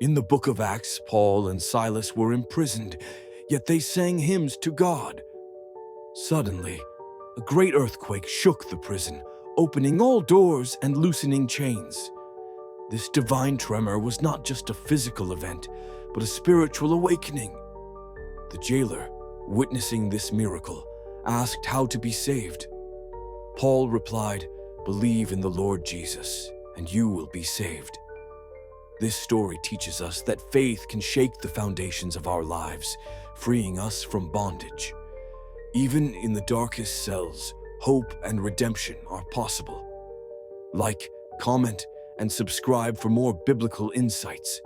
In the book of Acts, Paul and Silas were imprisoned, yet they sang hymns to God. Suddenly, a great earthquake shook the prison, opening all doors and loosening chains. This divine tremor was not just a physical event, but a spiritual awakening. The jailer, witnessing this miracle, asked how to be saved. Paul replied, "Believe in the Lord Jesus, and you will be saved." This story teaches us that faith can shake the foundations of our lives, freeing us from bondage. Even in the darkest cells, hope and redemption are possible. Like, comment, and subscribe for more biblical insights.